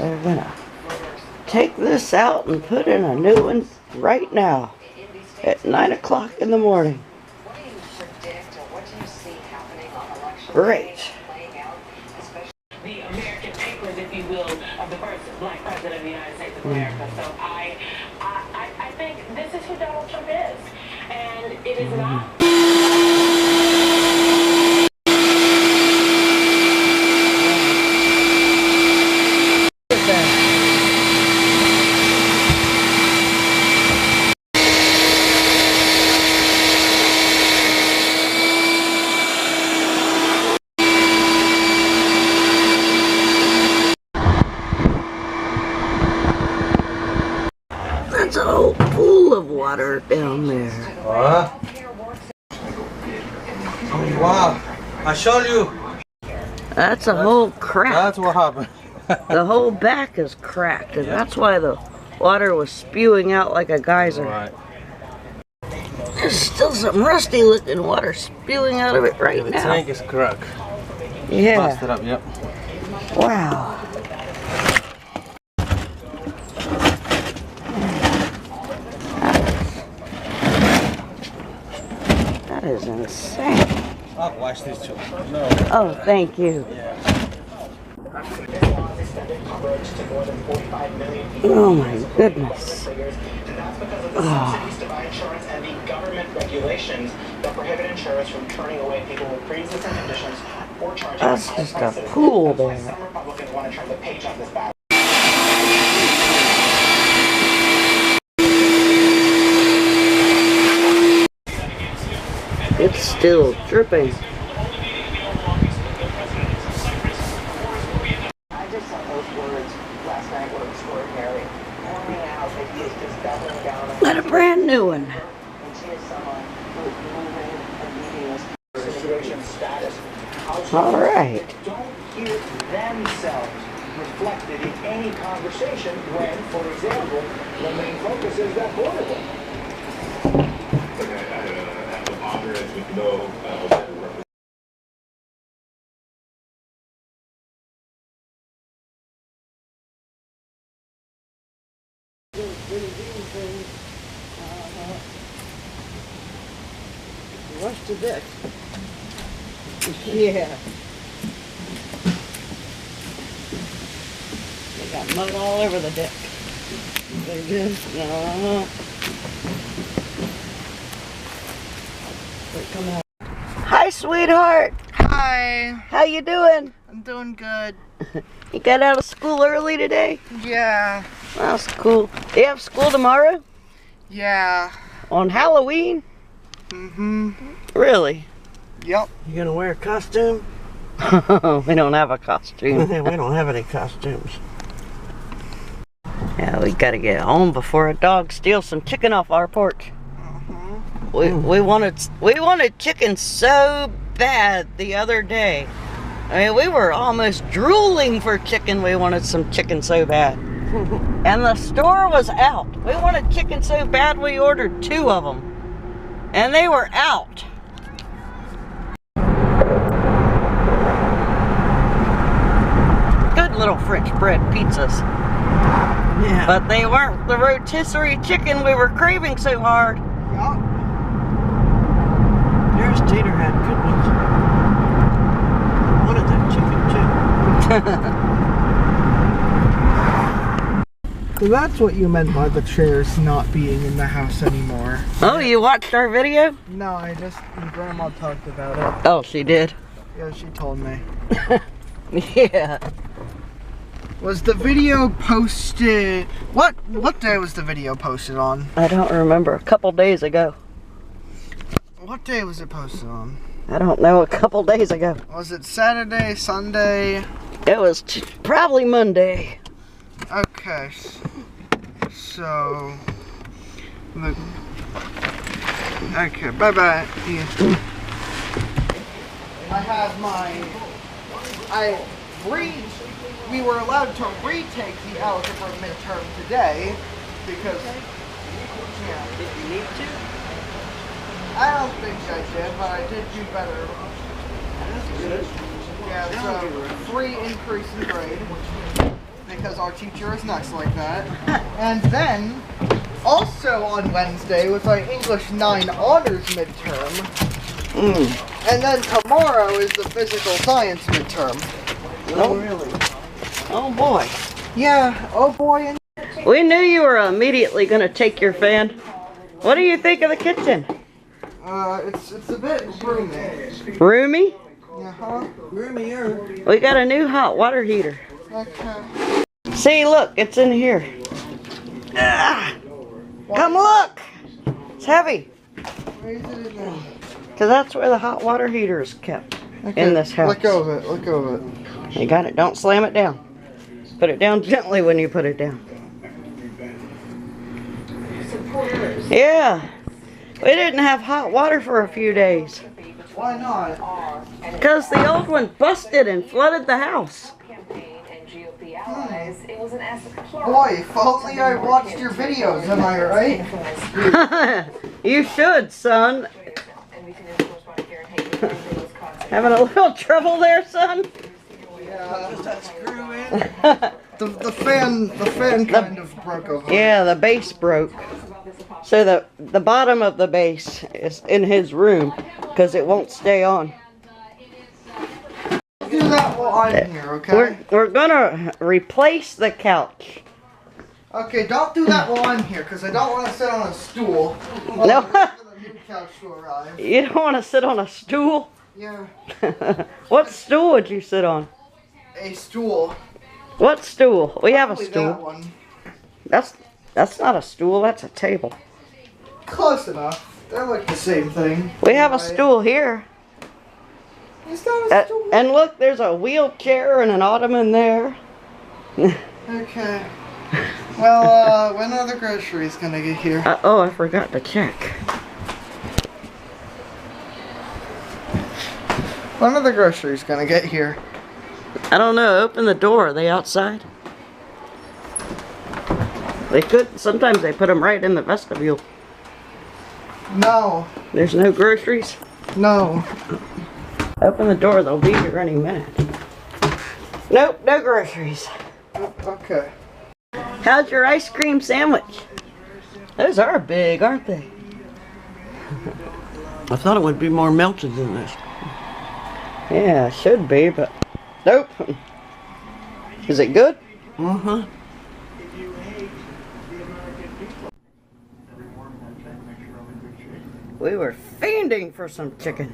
They're gonna take this out and put in a new one right now at 9 o'clock in the morning. Great. The American papers, if you will, of the first black president of the United States of America. So I think this is who Donald Trump is. And it is not. That's a whole pool of water down there. What? Wow, I showed you. That's a whole crack. That's what happened. The whole back is cracked, and that's why the water was spewing out like a geyser. Right. There's still some rusty looking water spewing out of it right now. The tank is cracked. Yeah. Busted up, yep. Wow. That is insane. I'll wash these two. No. Oh, thank you. Oh my goodness. Cities to buy insurance and the government regulations that prohibit insurers from turning away people with pre-existing conditions or charging. That's just a pool there. Some Republicans want to turn the page on this battle. It's still dripping. I just saw those words last night were extraordinary. Pouring out that he is just doubling down on. Got a brand new one. And she is someone who is moving and meeting this situation status. All right. Don't hear themselves reflected in any conversation when, for example, the main focus is that border wall. Wash the deck. Yeah. They got mud all over the deck. They did. Come on. Hi, sweetheart. Hi, How you doing? I'm doing good. You got out of school early today? Yeah, That's cool. Do you have school tomorrow? yeah. On Halloween? Really? Yep. You gonna wear a costume? We don't have a costume. We don't have any costumes. Yeah, we gotta get home before a dog steals some chicken off our porch. We wanted chicken so bad the other day. I mean, we were almost drooling for chicken. We wanted some chicken so bad. And the store was out. We wanted chicken so bad we ordered 2 of them. And they were out. Good little French bread pizzas. Yeah. But they weren't the rotisserie chicken we were craving so hard. Yep. Yours Tater had good ones. I wanted that chicken too. So that's what you meant by the chairs not being in the house anymore. Oh, you watched our video? No, Grandma talked about it. Oh, she did. Yeah, she told me. Yeah. Was the video posted? What day was the video posted on? I don't remember. A couple days ago. What day was it posted on? I don't know. A couple days ago. Was it Saturday, Sunday? It was probably Monday. Okay. So. Okay, bye-bye. Yeah. I have we were allowed to retake the algebra midterm today because, yeah. Did you need to? I don't think I did, but I did do better. That's good. Yeah, so 3 increase in grade. because our teacher is nice like that. And then, also on Wednesday was my English 9 honors midterm. And then tomorrow is the physical science midterm. Oh, really? Oh, boy. Yeah, oh boy. We knew you were immediately going to take your fan. What do you think of the kitchen? It's a bit roomy. Roomy? Uh-huh. Roomier. We got a new hot water heater. Okay. See, look, it's in here. Ah, come look. It's heavy. Where is it in there? Because that's where the hot water heater is kept in this house. Let go of it, let go of it. You got it. Don't slam it down. Put it down gently when you put it down. Yeah. We didn't have hot water for a few days. Why not? Because the old one busted and flooded the house. Boy, if only I watched your videos, am I right? You should, son. Having a little trouble there, son? Yeah. That screw in. The fan kind of broke over. Yeah, the base broke. So the bottom of the base is in his room because it won't stay on. Do that while I'm here, okay? We're gonna replace the couch. Okay, don't do that while I'm here, because I don't want to sit on a stool. While No. I'm waiting for the new couch to arrive. You don't want to sit on a stool? Yeah, What stool would you sit on? a stool. What stool? We have a Probably stool. that one. That's not a stool, that's a table. Close enough. They're like the same thing. We have a Right? stool here. It's not a stool. And look, there's a wheelchair and an ottoman there. Okay. Well, when are the groceries gonna get here? Oh, I forgot to check. When are the groceries gonna get here? I don't know. Open the door. Are they outside? They could. Sometimes they put them right in the vestibule. No. There's no groceries. No. Open the door. They'll be here any minute. Nope. No groceries. Okay. How's your ice cream sandwich? Those are big, aren't they? I thought it would be more melted than this. Yeah, it should be, but nope. Is it good? Uh-huh. We were fiending for some chicken.